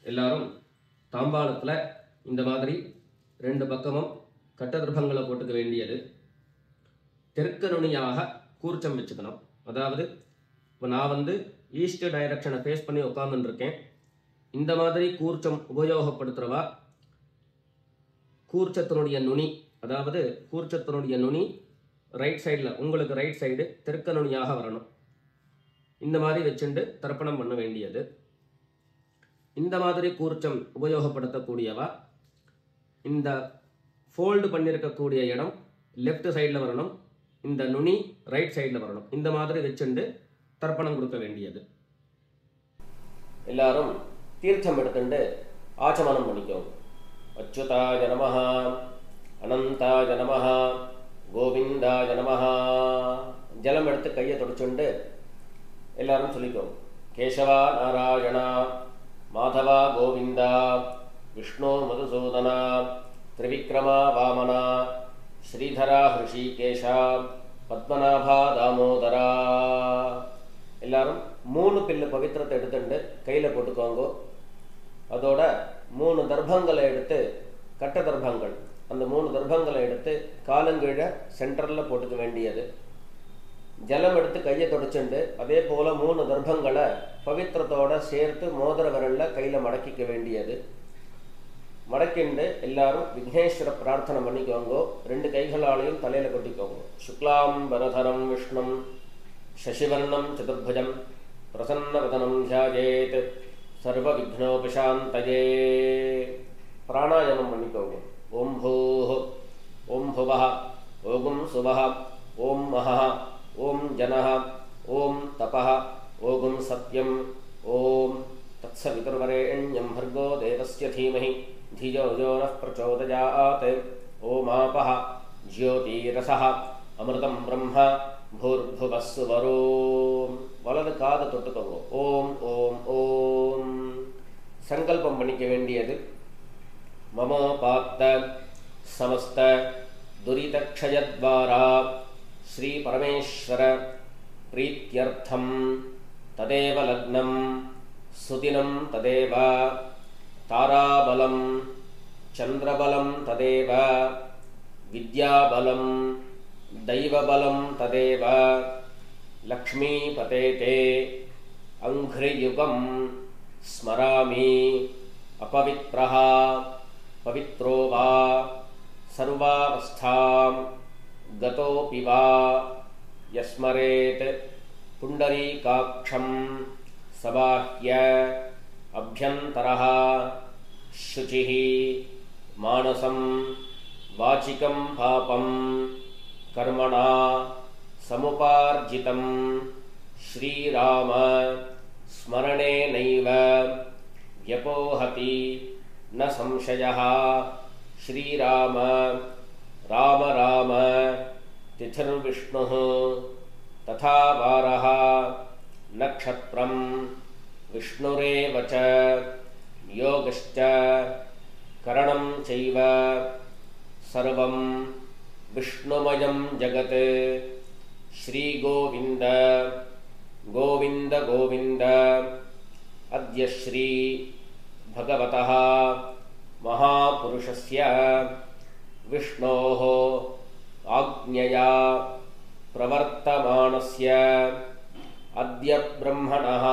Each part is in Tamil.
எல்லாரும் தாம்பாளத்தில் இந்த மாதிரி ரெண்டு பக்கமும் கட்டதிர்பங்களை போட்டுக்க வேண்டியது. தெற்கு நுனியாக கூர்ச்சம் வச்சுக்கணும். அதாவது இப்போ நான் ஈஸ்ட் டைரக்ஷனை ஃபேஸ் பண்ணி உட்காந்துட்டு இருக்கேன். இந்த மாதிரி கூர்ச்சம் உபயோகப்படுத்துகிறவா கூர்ச்சத்தினுடைய நுனி, அதாவது கூர்ச்சத்தினுடைய நுனி ரைட் சைடில், உங்களுக்கு ரைட் சைடு தெற்கு நுனியாக வரணும். இந்த மாதிரி வச்சுட்டு தர்ப்பணம் பண்ண வேண்டியது. இந்த மாதிரி கூர்ச்சம் உபயோகப்படுத்தக்கூடியவா இந்த ஃபோல்டு பண்ணியிருக்கக்கூடிய இடம் லெஃப்ட் சைடில் வரணும், இந்த நுனி ரைட் சைடில் வரணும். இந்த மாதிரி வச்சுண்டு தர்ப்பணம் கொடுக்க வேண்டியது. எல்லாரும் தீர்த்தம் எடுத்துட்டு ஆச்சமனம் பண்ணிக்கோங்க. அச்சுதாய நமஹ, அனந்தாய நமஹ, கோவிந்தாய நமஹ. ஜலம் எடுத்து கையை தொடச்சுண்டு எல்லாரும் சொல்லிக்கோங்க. கேசவா நாராயணா, மாதவா கோவிந்தா, விஷ்ணு மதுசூதனா, திரிவிக்ரமா வாமனா, ஸ்ரீதரா ஹிருஷிகேஷா, பத்மநாபா தாமோதரா. எல்லாரும் 3 பில்லு பவித்திரத்தை எடுத்துட்டு கையில் போட்டுக்கோங்க. அதோட 3 தர்ப்பங்களை எடுத்து, கட்ட தர்ப்பங்கள், அந்த 3 தர்ப்பங்களை எடுத்து காலங்கீழ சென்டரில் போட்டுக்க வேண்டியது. ஜலம் எடுத்து கையை தொடச்சுண்டு அதே போல் 3 தர்ப்பங்களை பவித்திரத்தோட சேர்த்து மோதிர விரலில் கையில் மடக்கிக்க வேண்டியது. மடக்கிண்டு எல்லாரும் விக்னேஸ்வர பிரார்த்தனை பண்ணிக்கோங்க. 2 கைகளாலையும் தலையில் கொட்டிக்கோங்க. சுக்லாம் வரதரம் விஷ்ணும் சசிவர்ணம் சதுர்புஜம் பிரசன்னவதனம் தியாயேத் சர்வ விக்னோபிசாந்தயே. பிராணாயாமம் பண்ணிக்கோங்க. ஓம் பூஹ், ஓம் புவஹ, ஓம் சுவஹ, ஓம் மஹஹ, ஓம் ஜனஹ, ஓம் தபஹ, ஓம் சத்யம், ஓம் தத்சவிதுர்வரேண்யம் भर्गो देवस्य धीमहि धियो यो नः प्रचोदयात्. ओमापः ज्योतिरसः अमृतं ब्रह्म भूर्भुवः सुवरों. வலது காது தொட்டுக்கோங்க. ஓம் ஓம் ஓம். சங்கல்பம் பண்ணிக்க வேண்டியது. மமோபாத்த சமஸ்த துரிதக்ஷயத்வாரா ஸ்ரீ பரமேஸ்வர பிரீத்யர்த்தம் ததேவ லக்னம் சுதினம் ததேவ தாராபலம் சந்திரபலம் ததேவ வித்யாபலம் தைவபலம் ததேவ லக்ஷ்மீபதேதே அங்க்ரியுகம் ஸ்மராமி அபவித்ரஹ பவித்ரோ வா சர்வாவஸ்தாம் கதோபி வா யஸ்மரேத் புண்டரீகாக்ஷம் சபாஹ்ய அப்யந்தரஹ சுசிஹ மானசம் வாசிகம் பாபம் கர்மணா சமுபார்ஜிதம் ஸ்ரீராம ஸ்மரணேனைவ வ்யபோஹதி ந சம்சயः. ஸ்ரீராம ராம ராம திதிர்விஷ்ணுः ததா வாரः நக்ஷத்ரம் விஷ்ணுரேவ ச யோகश्च கரணம் சைவ சர்வம் விஷ்ணுமயம் ஜகத். ஸ்ரீ கோவிந்த கோவிந்த கோவிந்த. அத்ய ஸ்ரீ பகவதः மகாபுருஷஸ்ய விஷ்ணோः ஆக்ஞயா பிரவர்த்தமானஸ்ய அத்ய பிரம்மணः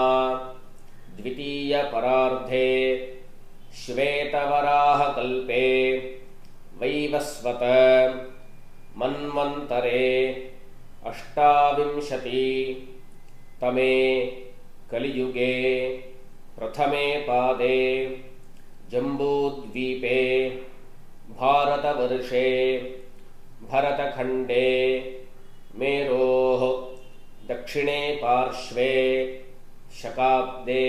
द्वितीय परार्धे श्वेतवराह कल्पे वैवस्वत मन्वन्तरे अष्टाविंशति तमे कलियुगे प्रथमे पादे जम्बूद्वीपे भारतवर्षे भरतखण्डे मेरोः दक्षिणे पार्श्वे शकाब्दे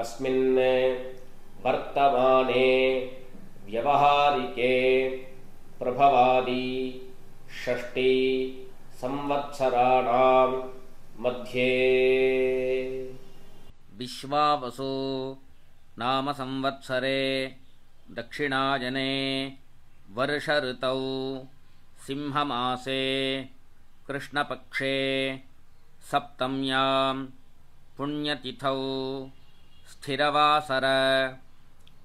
अस्मिन् वर्तमाने व्यवहारिके प्रभवादि षष्टि संवत्सराणां मध्ये विश्वावसु नाम संवत्सरे दक्षिणायने वर्षऋतौ सिंहमासे कृष्णपक्षे सप्तम्यां पुण्यतिथौ स्थिरवासर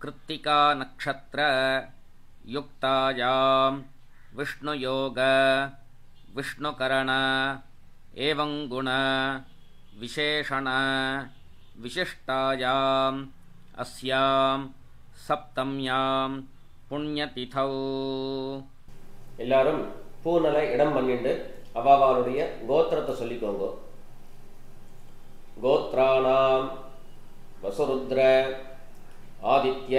कृत्तिका नक्षत्र युक्तायां विष्णुयोग विष्णुकरण एवं गुण विशेषण विशिष्टायाम् अस्यां सप्तम्यां पुण्यतिथौ எல்லாரும் பூனல இடம் பண்ணிட்டு அவாவாளுடைய கோத்திரத்தை சொல்லிக்கோங்க. கோத்ராணாம் வசுருத்ர ஆதித்ய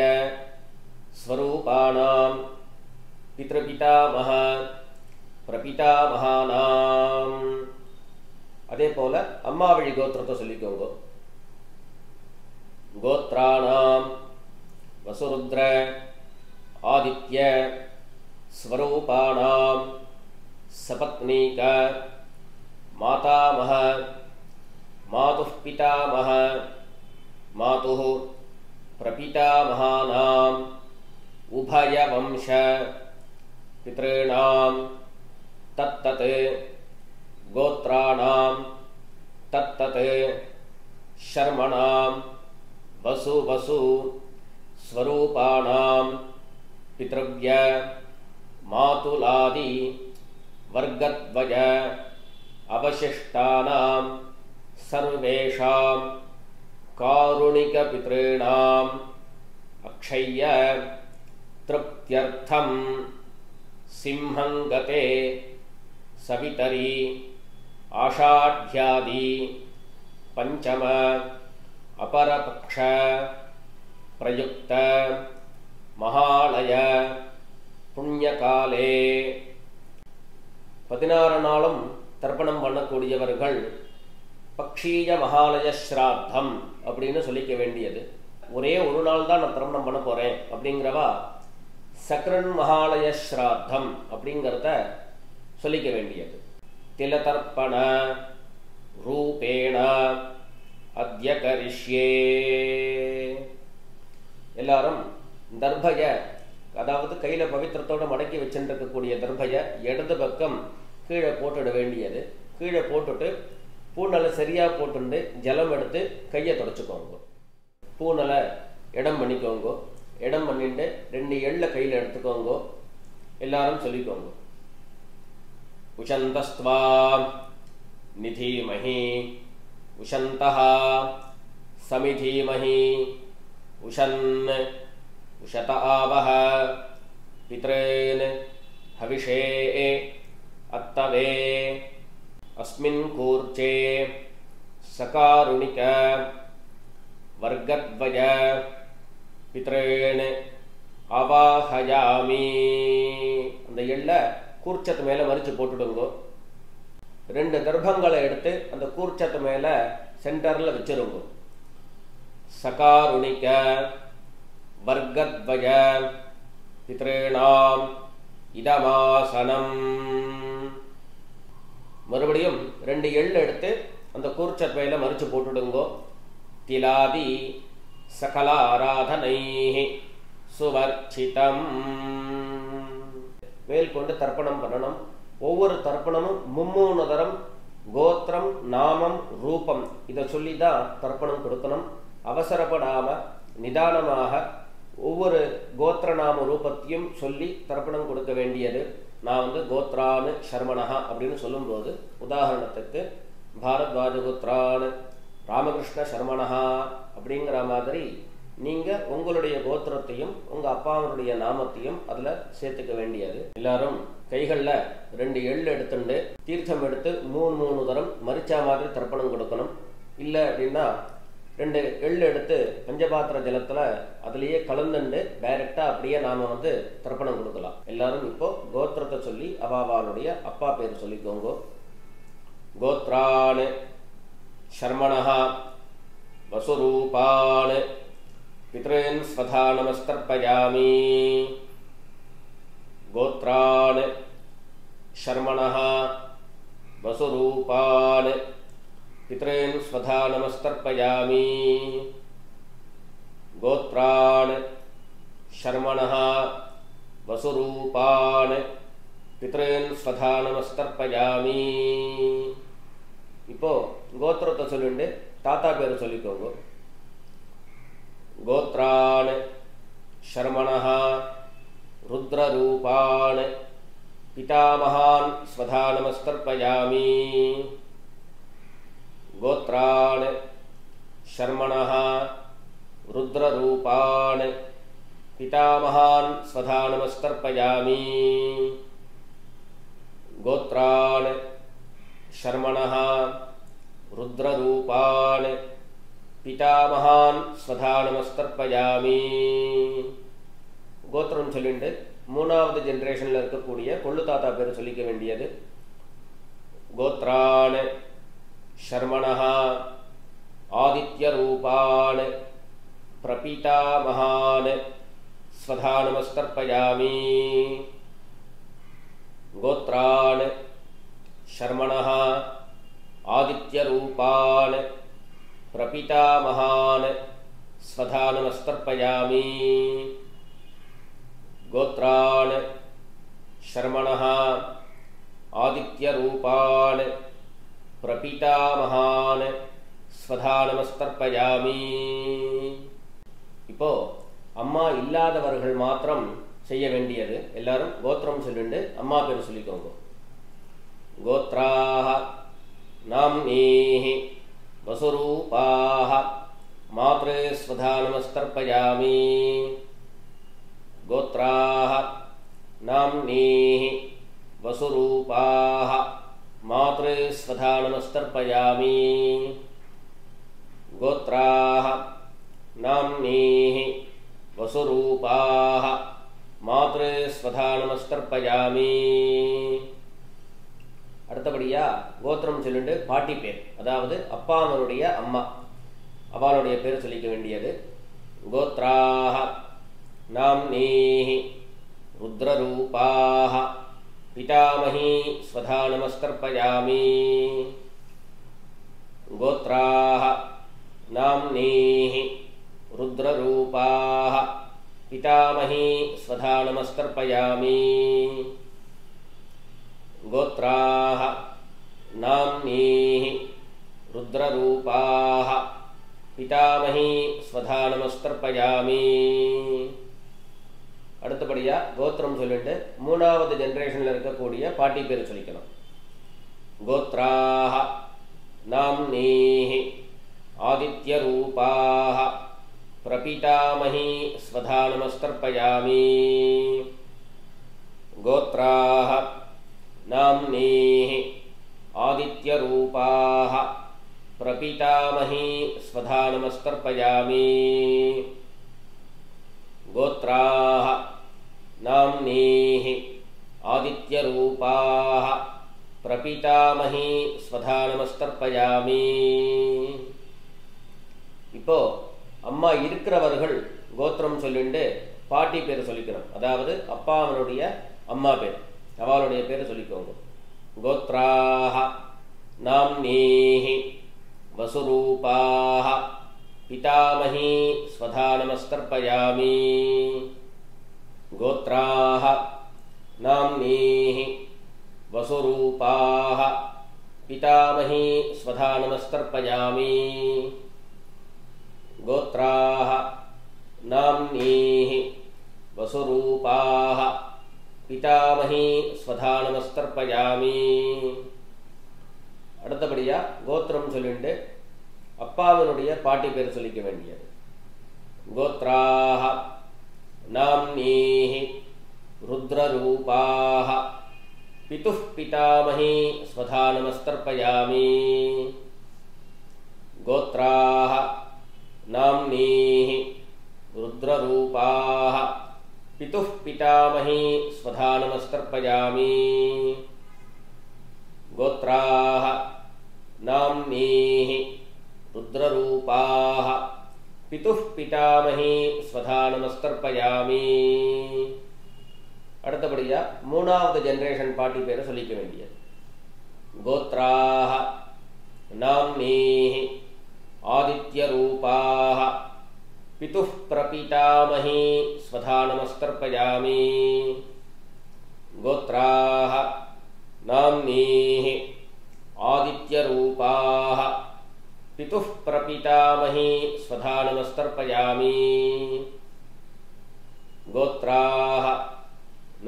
ஸ்வரூபாணாம் பித்ருபிதாமஹ பிரபிதாமஹானாம். அதே போல அம்மாவழி கோத்திரத்தை சொல்லிக்கோங்க. கோத்ராணாம் வசுருத்ர ஆதித்ய ஸ்வரூபாணாம் சபத்னீக மாதாமஹ மாதுः பிதாமஹ மாதுः பிரபிதாமஹானாம் உபயவம்ச பித்ருணாம் தத்தத் கோத்ராணாம் தத்தத் ஷர்மணாம் வசு வசு ஸ்வரூபாணாம் பித்ருவ்ய மாதுலாதி வர்க்கத்வய அவசிஷ்டானாம் சர்வேஷாம் காருணிக பித்ருணாம் அக்ஷய்ய திருப்த்யர்த்தம் சிம்ஹங்கதே சவிதரி ஆஷாಢ்யாதி பஞ்சம அபரபக்ஷ பிரயுக்த மகாலய புண்ணியகாலே 16 நாளும் தர்ப்பணம் பண்ணக்கூடியவர்கள் பக்ஷீய மகாலய ஸ்ராத்தம் அப்படின்னு சொல்லிக்க வேண்டியது. ஒரே ஒரு நாள் தான் நான் தர்ப்பணம் பண்ண போறேன் அப்படிங்கிறவா சக்ரன் மகாலய ஸ்ராத்தம் அப்படிங்கிறத சொல்லிக்க வேண்டியது. திலதர்ப்பண ரூபேண அத்ய கரிஷ்யே. எல்லாரும் தர்பய, அதாவது கையில பவித்திரத்தோட மடக்கி வச்சுருக்கக்கூடிய தர்பய இடது பக்கம் கீழே போட்டுட வேண்டியது. கீழே போட்டுட்டு பூனலை சரியா போட்டுண்டு ஜலம் எடுத்து கையை தொடச்சுக்கோங்க. பூனலை இடம் பண்ணிக்கோங்க. இடம் பண்ணிட்டு 2 எள்ள கையில் எடுத்துக்கோங்க. எல்லாரும் சொல்லிக்கோங்க. உஷந்தஸ்த்வா நிதீமஹி உஷந்தஹ சமிதீமஹி உஷன் உஷத ஆவஹ பித்ரேன் ஹவிஷே அத்தவே அஸ்மின் கூர்ச்சே சகாருணிக வர்க்கத்வய பித்ரேன் அவாஹயாமி. அந்த எள்ள கூர்ச்சத்து மேலே மறித்து போட்டுடுங்கோ. 2 தர்ப்பங்களை எடுத்து அந்த கூர்ச்சத்து மேலே சென்டரில் வச்சிருங்கோ. சகாருணிக வர்க்கத்வய பித்ரேணாம் இதமாசனம். மறுபடியும் 2 எள் எடுத்து அந்த கூர்ச்சத்து மேலே மறித்து போட்டுடுங்கோ. திலாதி சகல ஆராதனை சுவர்ச்சிதம். வேல் கொண்டு தர்ப்பணம் பண்ணணும். ஒவ்வொரு தர்ப்பணமும் 3 தரம் கோத்திரம் நாமம் ரூபம் இதை சொல்லி தான் தர்ப்பணம் கொடுக்கணும். அவசரப்படாம நிதானமாக ஒவ்வொரு கோத்திர நாம ரூபத்தையும் சொல்லி தர்ப்பணம் கொடுக்க வேண்டியது. நான் கோத்ரானு சர்மணஹா அப்படின்னு சொல்லும்போது, உதாரணத்துக்கு பாரத்வாஜ கோத்ரானு ராமகிருஷ்ண சர்மணஹா அப்படிங்கிற மாதிரி நீங்கள் உங்களுடைய கோத்திரத்தையும் உங்கள் அப்பாவனுடைய நாமத்தையும் அதில் சேர்த்துக்க வேண்டியது. எல்லாரும் கைகளில் 2 எள் எடுத்துட்டு தீர்த்தம் எடுத்து 3 தரம் மரிச்சா மாதிரி தர்ப்பணம் கொடுக்கணும். இல்லை அப்படின்னா 2 எள் எடுத்து பஞ்சபாத்திர ஜலத்தில் அதுலேயே கலந்துண்டு டைரெக்டாக அப்படியே நாம் தர்ப்பணம் கொடுக்கலாம். எல்லாரும் இப்போ கோத்திரத்தை சொல்லி அவாவாளுடைய அப்பா பேர் சொல்லிக்கோங்க. கோத்ரான் சர்மணஹா வசுரூபான் पितॄन् स्वधा नमस्तर्पयामि गोत्रान् शर्मणः वसुरूपान् पितॄन् स्वधा नमस्तर्पयामि गोत्रान् शर्मणः वसुरूपान् पितॄन् स्वधा नमस्तर्पयामि. இப்போ கோத்திரத்தை சொல்லிட்டு தாத்தா பேர் சொல்லிக்கோங்க. கோத்ரான் शर्मणः रुद्ररूपान् पितामहान् स्वधा नमस्तर्पयामि गोत्रान् शर्मणः रुद्ररूपान् पितामहान् स्वधा नमस्तर्पयामि गोत्रान् शर्मणः रुद्ररूपान् पितामहान् स्वधा नमस्तर्पयामि. கோத்திரம் சொல்லிட்டு மூணாவது ஜெனரேஷனில் இருக்கக்கூடிய கொள்ளு தாத்தா பேர் சொல்லிக்க வேண்டியது. கோத்ரான் शर्मणः आदित्यरूपान् प्रपितामहान् स्वधा नमस्तर्पयामि गोत्रान् शर्मणः आदित्यरूपान् प्रपितामहान् स्वधा नमस्तर्पयामि गोत्रान् शर्मणः आदित्यरूपान् प्रपितामहान् स्वधा नमस्तर्पयामि. இப்போ அம்மா இல்லாதவர்கள் மாத்திரம் செய்ய வேண்டியது. எல்லாரும் கோத்திரம் சொல்லிட்டு அம்மா பேர் சொல்லிக்கோங்க. கோத்ராः नाम्नीः वसुरूपाः मात्रे स्वधा नमस्तर्पयामि गोत्राः नाम्नीः वसुरूपाः मात्रे स्वधा नमस्तर्पयामि गोत्राः नाम्नीः वसुरूपाः मात्रे स्वधा नमस्तर्पयामि. அடுத்தபடியா கோத்திரம் சொல்லிட்டு பாட்டி பேர், அதாவது அப்பாவனுடைய அம்மா அவளுடைய பேர் சொல்லிக்க வேண்டியது. கோத்ராः नाम्नीः रुद्ररूपाः पितामही स्वधा नमस्तर्पयामि गोत्राः नाम्नीः रुद्ररूपाः पितामही स्वधा नमस्तर्पयामि गोत्राः नाम्नीः रुद्ररूपाः पितामही स्वधा नमस्तर्पयामि. அடுத்தபடியா கோத்திரம் சொல்லிட்டு மூணாவது ஜெனரேஷன்ல இருக்கக்கூடிய பாட்டி பேர் சொல்லிக்கணும். கோத்ராः नाम्नीः आदित्यरूपाः प्रपितामही स्वधा नमस्तर्पयामि गोत्राः नाम्नीः आदित्यरूपाः प्रपितामही स्वधा नमस्तर्पयामि गोत्राः नाम्नीः आदित्यरूपाः प्रपितामही स्वधा नमस्तर्पयामि. இப்போ அம்மா இருக்கிறவர்கள் கோத்திரம் சொல்லிட்டு பாட்டி பேர் சொல்லிக்கணும். அதாவது அப்பாவனுடைய அம்மா பேர் அவளுடைய பேர் சொல்லிக்கோங்க. கோத்ராः नाम्नीः वसुरूपाः पितामही स्वधा नमस्तर्पयामि गोत्राः नाम्नीः वसुरूपाः पितामही स्वधा नमस्तर्पयामि गोत्राः नाम्नीः वसुरूपाः पितामही स्वधा नमस्तर्पयामि. அடுத்தபடியா கோத்திரம் சொல்லிட்டு அப்பாவனுடைய பாட்டி பேர் சொல்லிக்க வேண்டியது. கோத்ராः नाम्नीः रुद्ररूपाः पितुः पितामही स्वधा नमस्तर्पयामि गोत्राः नाम्नीः रुद्ररूपाः पितुः पितामही स्वधा नमस्तर्पयामि गोत्राः नाम्नीः रुद्ररूपाः பிதுः பிதாமகி ஸ்வதா நமஸ்தர்ப்பயாமி. அடுத்தபடியா மூணாவது ஜெனரேஷன் பாட்டி பேரை சொல்லிக்க வேண்டியது. கோத்ராஹ நாம்னீஹி ஆதித்யரூபாஹ பிதுः பிரபிதாமகி ஸ்வதா நமஸ்தர்ப்பயாமி. கோத்ராஹ நாம்னீஹி ஆதித்யரூபாஹ பிதுः பிரபிதாமகி ஸ்வதா நமஸ்தர்ப்பயாமி. கோத்ராஹ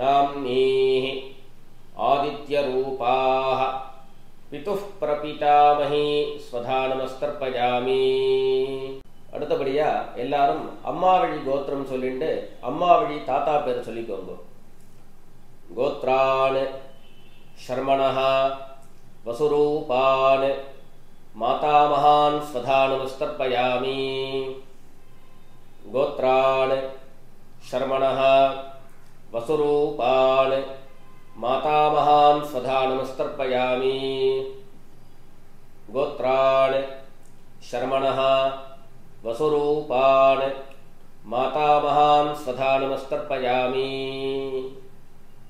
நாம்னீஹி ஆதித்யரூபாஹ பிதுः பிரபிதாமகி ஸ்வதா நமஸ்தர்ப்பயாமி. அடுத்தபடியா எல்லாரும் அம்மா வழி கோத்திரம் சொல்லிட்டு அம்மா வழி தாத்தா பேர் சொல்லிக்கோங்க. கோத்ரான் ஷர்மணஹ வசுரூபான் மாதாமகான் ஸ்வதா நமஸ்தர்ப்பயாமி. கோத்ரான் ஷர்மணஹ வசுரூபான் மாதாமகான் ஸ்வதா நமஸ்தர்ப்பயாமி. கோத்ரான் ஷர்மணஹ வசுரூபான் மாதாமகான் ஸ்வதா நமஸ்தர்ப்பயாமி.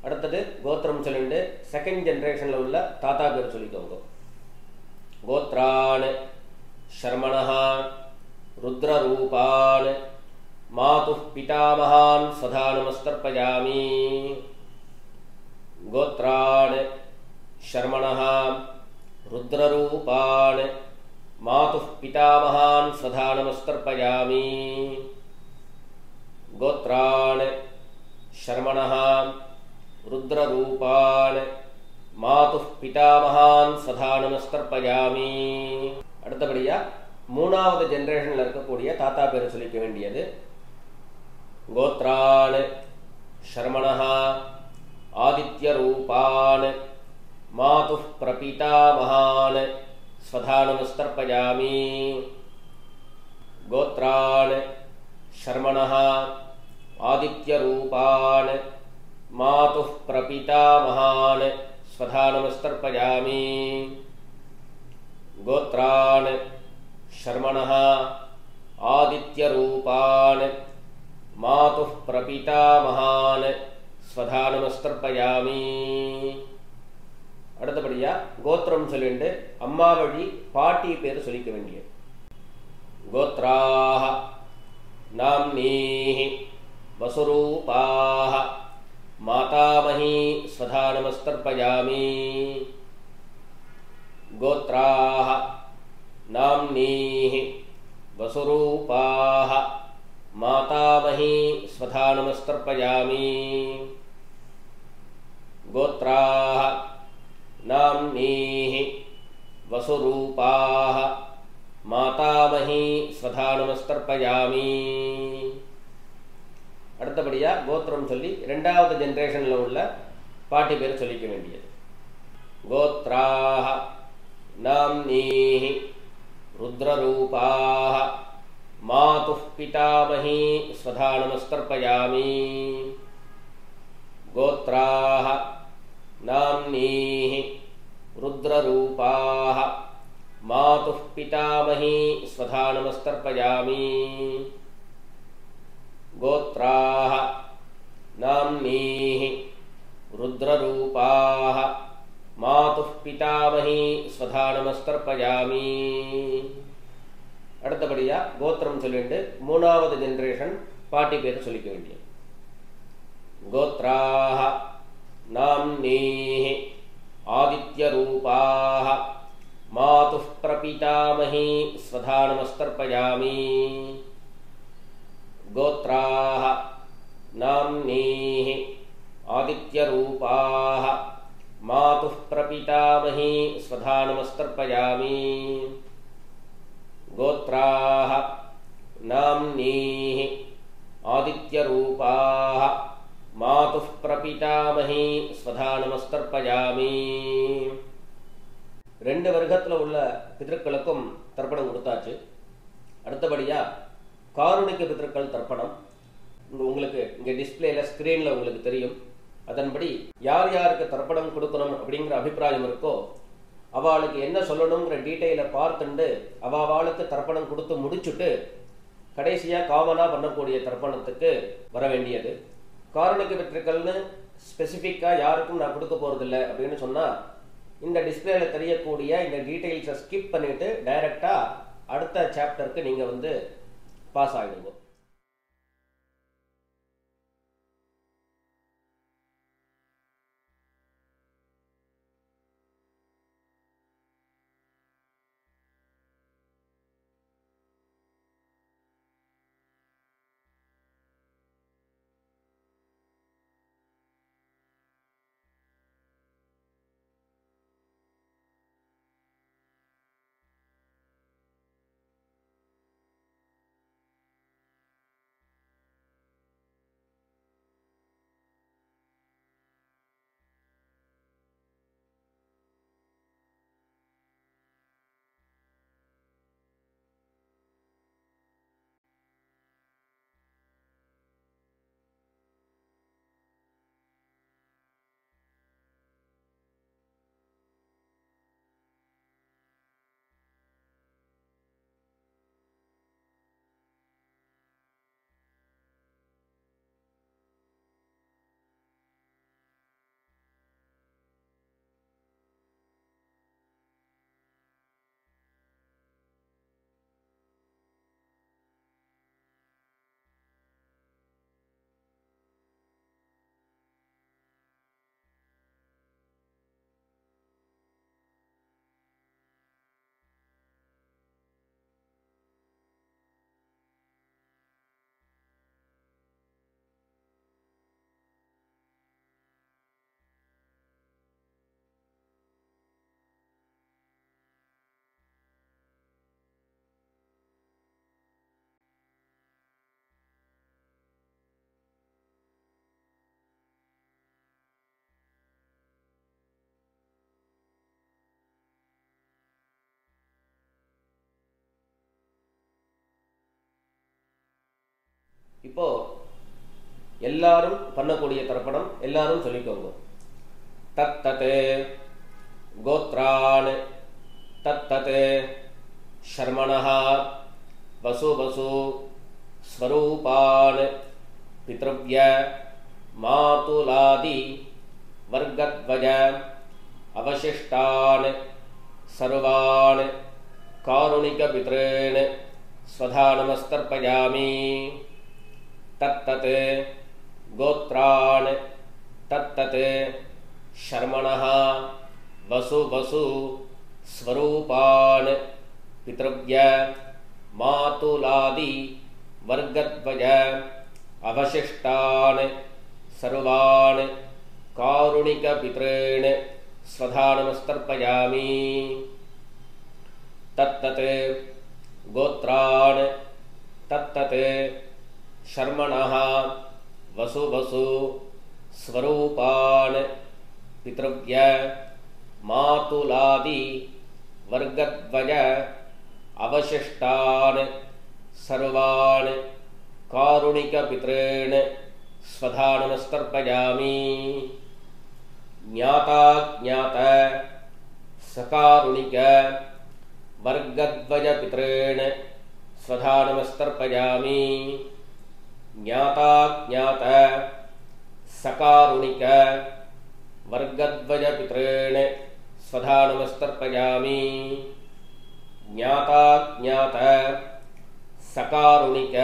அடுத்தது கோத்திரம் சொல்லிட்டு செகண்ட் ஜெனரேஷன்ல உள்ள தாத்தா பேர் சொல்லிக்கோங்க. கோத்ரான் ஷர்மணஹ ருத்ரரூபான் மாதுः பிதாமகான் ஸ்வதா நமஸ்தர்ப்பயாமி. கோத்ரான் ஷர்மணஹ ருத்ரரூபான் மாதுः பிதாமகான் ஸ்வதா நமஸ்தர்ப்பயாமி. கோத்ரான் ஷர்மணஹ ருத்ரரூபான் மாதுः பிதாமகான் ஸ்வதா நமஸ்தர்ப்பயாமி. அடுத்தபடியா மூணாவது ஜெனரேஷன்ல இருக்கக்கூடிய தாத்தா பேர் சொல்லிக்க வேண்டியது. கோத்ரான் ஷர்மணஹ ஆதித்யரூபான் மாதுः பிரபிதாமகான் ஸ்வதா நமஸ்தர்ப்பயாமி. கோத்ரான் ஷர்மணஹ ஆதித்யரூபான் மாதுः பிரபிதாமகான் ஸ்வதா நமஸ்தர்ப்பயாமி. கோத்ரான் ஷர்மணஹ ஆதித்யரூபான் மாதுः பிரபிதாமகான் ஸ்வதா நமஸ்தர்ப்பயாமி. அடுத்தபடியா கோத்திரம் சொல்லிட்டு அம்மா வழி பாட்டி பேர் சொல்லிக்க வேண்டியது. கோத்ராஹ நாம்னீஹி வசுரூபாஹ மாதாமகி ஸ்வதா நமஸ்தர்ப்பயாமி. கோத்ராஹ நாம்னீஹி வசுரூபாஹ மாதாமகி ஸ்வதா நமஸ்தர்ப்பயாமி. கோத்ராஹ நாம்னீஹி வசுரூபாஹ மாதாமகி ஸ்வதா நமஸ்தர்ப்பயாமி. அடுத்தபடியா கோத்திரம் சொல்லி இரண்டாவது ஜெனரேஷன்ல உள்ள பாட்டி பேர் சொல்லிக்க வேண்டியது. கோத்ராஹ நாம்னீஹி ருத்ரரூபாஹ மாதுः பிதாமகி ஸ்வதா நமஸ்தர்ப்பயாமி. கோத்ராஹ நாம்னீஹி ருத்ரரூபாஹ மாதுः பிதாமகி ஸ்வதா நமஸ்தர்ப்பயாமி. கோத்ராஹ நாம்னீஹி ருத்ரரூபாஹ மாதுः பிதாமகி ஸ்வதா நமஸ்தர்ப்பயாமி. அடுத்தபடியா கோத்திரம் சொல்லிட்டு மூணாவது ஜெனரேஷன் பாட்டி பேர் சொல்லிக்க வேண்டியது. கோத்ராஹ நாம்னீஹி ஆதித்யரூபாஹ மாதுः பிரபிதாமகி ஸ்வதா நமஸ்தர்ப்பயாமி. கோத்ராஹ நாம்னீஹி ஆதித்யரூபாஹ மாதுः பிரபிதாமகி ஸ்வதா நமஸ்தர்ப்பயாமி. கோத்ராஹ நாம்னீஹி ஆதித்யரூபாஹ மாதுः பிரபிதாமகி ஸ்வதா நமஸ்தர்ப்பயாமி. ரெண்டு வர்க்கத்தில் உள்ள பிதர்களுக்கும் தர்ப்பணம் கொடுத்தாச்சு. அடுத்தபடியா காருணிக பிதர்கள் தர்ப்பணம் உங்களுக்கு இங்கே டிஸ்பிளேல ஸ்கிரீன்ல உங்களுக்கு தெரியும். அதன்படி யார் யாருக்கு தர்ப்பணம் கொடுக்கணும் அப்படிங்கிற அபிப்பிராயம் இருக்கோ அவளுக்கு என்ன சொல்லணுங்கிற டீட்டெயிலை பார்த்துண்டு அவளுக்கு தர்ப்பணம் கொடுத்து முடிச்சுட்டு கடைசியாக காமனாக பண்ணக்கூடிய தர்ப்பணத்துக்கு வர வேண்டியது. காரணிக்க பித்ருக்கள்னு ஸ்பெசிஃபிக்காக யாருக்கும் நான் கொடுக்க போகிறதில்ல அப்படின்னு சொன்னால், இந்த டிஸ்பிளேல தெரியக்கூடிய இந்த டீட்டெயில்ஸை ஸ்கிப் பண்ணிவிட்டு டைரெக்டாக அடுத்த சாப்டருக்கு நீங்கள் பாஸ் ஆகிடுங்க. இப்போ எல்லாரும் பண்ணக்கூடிய தர்ப்பணம் எல்லாரும் சொல்லிக்கோங்க. தத்தத் கோத்ரான் தத்தத் ஷர்மணஹ வசு வசு ஸ்வரூபான் பித்ருவ்ய மாதுலாதி வர்கத்வஜ அவசிஷ்டான் சர்வான் காருணிக பித்ரேன் ஸ்வதா நமஸ்தர்ப்பயாமி. தத்தத் கோத்ரான் தத்தத் ஷர்மணஹ வசு வசு ஸ்வரூபான் பித்ருவ்ய மாதுலாதி வர்கத்வஜ அவசிஷ்டான் சர்வான் காருணிக பித்ரேன் ஸ்வதா நமஸ்தர்ப்பயாமி. தத்தத் கோத்ரான் தத்தத் ஷர்மணஹ வசு வசு ஸ்வரூபான் பித்ருவ்ய மாதுலாதி வர்கத்வஜ அவசிஷ்டான் சர்வான் காருணிக பித்ரேன் ஸ்வதா நமஸ்தர்ப்பயாமி. ஞாதா ஞாத சகாருணிக வர்கத்வஜ பித்ரேன் ஸ்வதா நமஸ்தர்ப்பயாமி. ஞாதா ஞாத சகாருணிக வர்கத்வஜ பித்ரேன் ஸ்வதா நமஸ்தர்ப்பயாமி. ஞாதா ஞாத சகாருணிக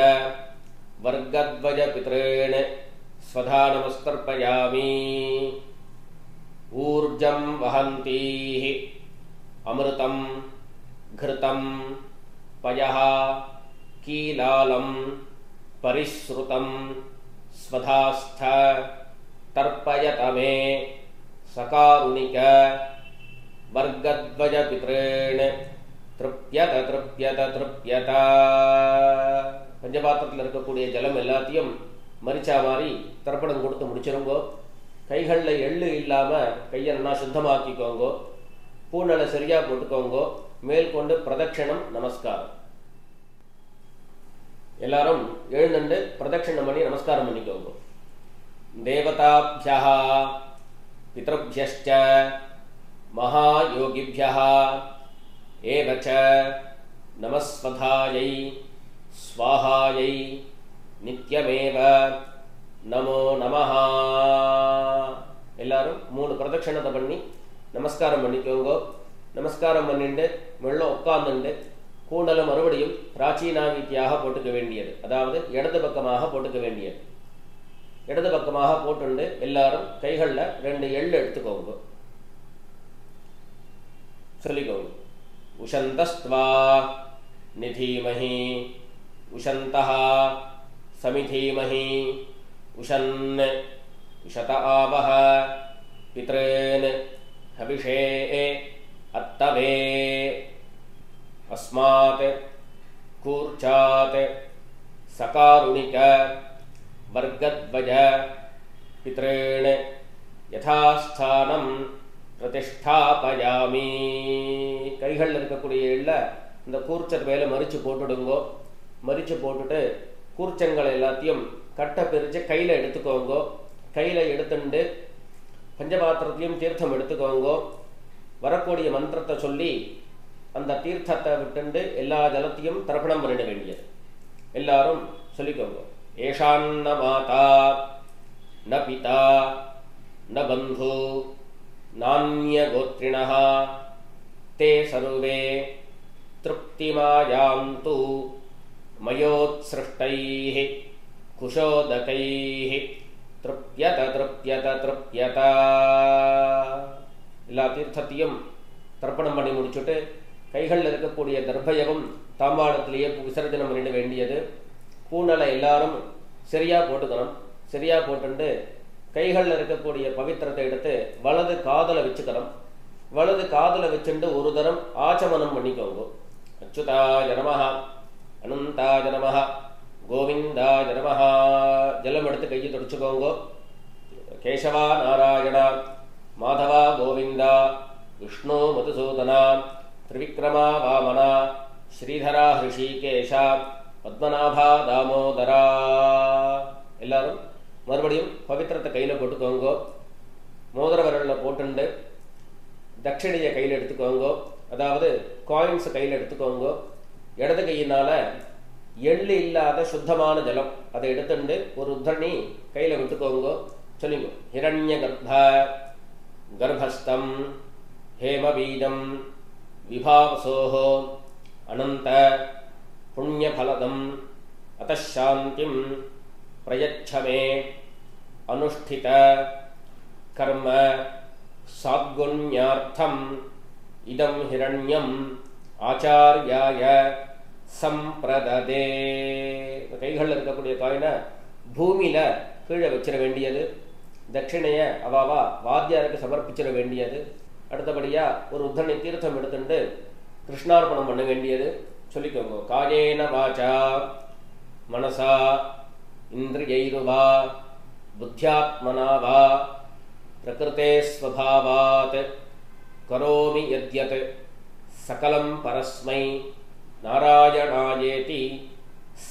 வர்கத்வஜ பித்ரேன் ஸ்வதா நமஸ்தர்ப்பயாமி. ஊர்ஜம் வஹந்தீஹ அமிர்தம் घृतं पयः कीलालं परिश्रुतं स्वधास्थ तर्पयत मे सकारुणिक वर्गद्वय पितॄन् तृप्यत तृप्यत तृप्यत. பஞ்சபாத்திரத்தில் இருக்கக்கூடிய ஜலம் எல்லாத்தையும் மரிச்சா மாதிரி தர்ப்பணம் கொடுத்து முடிச்சிருங்கோ. கைகளில் எள்ளு இல்லாமல் கையை நல்லா சுத்தமாக்கிக்கோங்கோ. பூநலை சரியாக போட்டுக்கோங்கோ. மேல் கொண்டு பிரதட்சணம் நமஸ்காரம். எல்லாரும் எழுந்துண்டு பிரதட்சணம் பண்ணி நமஸ்காரம் பண்ணிக்கோங்க. தேவதாப்யஹ பித்ருப்யஷ்ச மகாயோகிப்யஹ ஏவ ச நமஸ்வதாயை ஸ்வாஹாயை நித்யமேவ நமோ நமஹ. எல்லாரும் 3 பிரதட்சணத்தை பண்ணி நமஸ்காரம் பண்ணிக்கோங்க. நமஸ்காரம் பண்ணிட்டு மெல்ல உட்கார்ந்துட்டு கூண்டலை மறுபடியும் பிராச்சீனாவீத்தியாக போட்டுக்க வேண்டியது, அதாவது இடது பக்கமாக போட்டுக்க வேண்டியது. இடது பக்கமாக போட்டுண்டு எல்லாரும் கைகளில் 2 எள்ளு எடுத்துக்கோங்க. சொல்லிக்கோங்க. உஷந்தஸ்த்வா நிதீமஹி உஷந்தஹ சமிதீமஹி உஷன் உஷத ஆவஹ பித்ரேன் ஹவிஷே அத்தவே அஸ்மாத் கூர்ச்சாத் சகாருணிக வர்க்கத்வஜ பித்ரேன் யதாஸ்தானம் பிரதிஷ்டாபயாமி. கைகளில் இருக்கக்கூடிய எள்ள இந்த கூர்ச்சர் மேலே மறித்து போட்டுடுங்கோ. மறித்து போட்டுட்டு கூர்ச்சங்களை எல்லாத்தையும் கட்டை பிரித்து கையில் எடுத்துக்கோங்கோ. கையில் எடுத்துட்டு பஞ்சபாத்திரத்தையும் தீர்த்தம் எடுத்துக்கோங்கோ. வரக்கூடிய மந்திரத்தை சொல்லி அந்த தீர்த்தத்தை விட்டுண்டு எல்லா ஜலத்தையும் தர்ப்பணம் பண்ணிட வேண்டியது. எல்லாரும் சொல்லிக்கோங்க. ஏஷான்ன மாதா ந பிதா ந பந்து நான்ய கோத்ரிணஹ தே சர்வே திருப்திமாயாந்து மயோத்ஸ்ருஷ்டைஹி குஷோதகைஹி திருப்யத திருப்யத திருப்யத. எல்லா தீர்த்தத்தையும் தர்ப்பணம் பண்ணி முடிச்சுட்டு கைகளில் இருக்கக்கூடிய தர்பயகம் தாம்பாளத்திலேயே விசர்ஜனம் பண்ணிட வேண்டியது. பூனலை எல்லாரும் சரியாக போட்டுக்கணும். சரியாக போட்டுண்டு கைகளில் இருக்கக்கூடிய பவித்திரத்தை எடுத்து வலது காதலை வச்சுக்கணும். வலது காதலை வச்சுட்டு ஒரு தரம் ஆச்சமனம் பண்ணிக்கோங்க. அச்சுதாய நமஹ அனந்தாய நமஹ கோவிந்தாய நமஹ. ஜலம் எடுத்து கையை தொடச்சுக்கோங்க. கேசவா நாராயணா மாதவா கோவிந்தா விஷ்ணு மதுசூதனா திரிவிக்ரமா வாமனா ஸ்ரீதரா ஹிருஷிகேஷா பத்மநாபா தாமோதரா. எல்லாரும் மறுபடியும் பவித்திரத்தை கையில் போட்டுக்கோங்க. மோதிர விரலில் போட்டுண்டு தட்சிணையை கையில் எடுத்துக்கோங்க, அதாவது காயின்ஸை கையில் எடுத்துக்கோங்க. இடது கையினால் எள்ளு இல்லாத சுத்தமான ஜலம் அதை எடுத்துட்டு ஒரு உத்தரணி கையில் விட்டுக்கோங்க. சொல்லுங்க. ஹிரண்ய கர்ப்ப கர்ப்பஸ்தம் ஹேமபீஜம் விபாவசோஹோ அனந்த புண்ணியபலதம் அத்தசாந்திம் பிரயச்சமே அனுஷ்டித கர்ம சாத்குண்யார்த்தம் இதம் ஹிரண்யம் ஆச்சார்யாய சம்பிரததே. கைகளில் இருக்கக்கூடிய காயினை பூமியில் கீழே வச்சிட வேண்டியது. தட்சிணையை அவாவா வாத்தியாருக்கு சமர்ப்பிச்சிட வேண்டியது. அடுத்தபடியாக ஒரு உத்தரணி தீர்த்தம் எடுத்துட்டு கிருஷ்ணார்ப்பணம் பண்ண வேண்டியது. சொல்லிக்கோங்க. காயேன வாச்சா மனசா இந்திரியைருவா புத்தியாத்மனா வா பிரகிருதே ஸ்வபாவாத் கரோமி யத்யத் சகலம் பரஸ்மை நாராயணாயேதி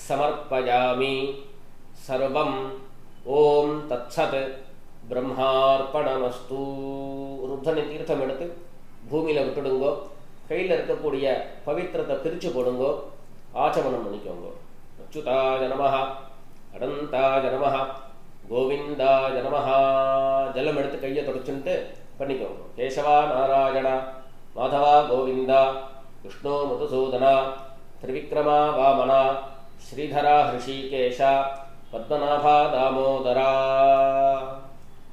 சமர்ப்பயாமி சர்வம் ஓம் தத்சத் பிரம்மார்ப்பணமஸ்து. ஒரு உத்தரணி தீர்த்தம் எடுத்து பூமியில் விட்டுடுங்கோ. கையில் இருக்கக்கூடிய பவித்திரத்தை பிரித்து போடுங்கோ. ஆச்சமனம் பண்ணிக்கோங்க. அச்சுதாய நமஹ அனந்தாய நமஹ கோவிந்தாய நமஹ. ஜலம் எடுத்து கையை தொடச்சுட்டு பண்ணிக்கோங்க. கேசவா நாராயணா மாதவா கோவிந்தா விஷ்ணு மதுசூதனா திரிவிக்ரமா வாமனா ஸ்ரீதரா ஹிருஷிகேஷா பத்மநாபா தாமோதரா.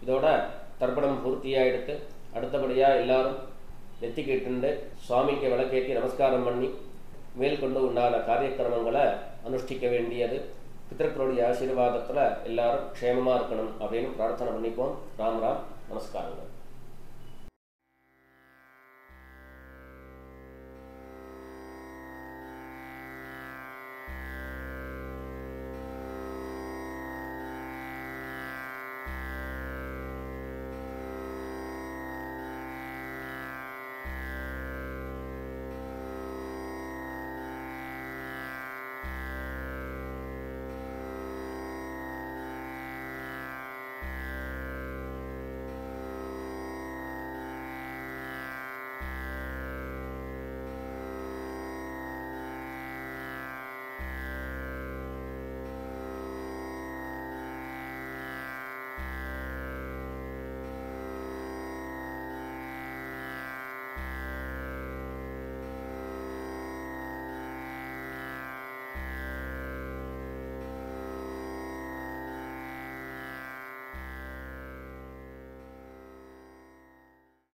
இதோட தர்ப்பணம் பூர்த்தியாகிடுத்து. அடுத்தபடியாக எல்லாரும் நெத்திக்கிட்டு சுவாமிக்கு விளக்கேற்றி நமஸ்காரம் பண்ணி மேற்கொண்டு உண்டான காரியக்கிரமங்களை அனுஷ்டிக்க வேண்டியது. பித்தர்களுடைய ஆசீர்வாதத்தில் எல்லாரும் க்ஷேமமாக இருக்கணும் அப்படின்னு பிரார்த்தனை பண்ணிப்போம். ராம் ராம். நமஸ்காரங்கள்.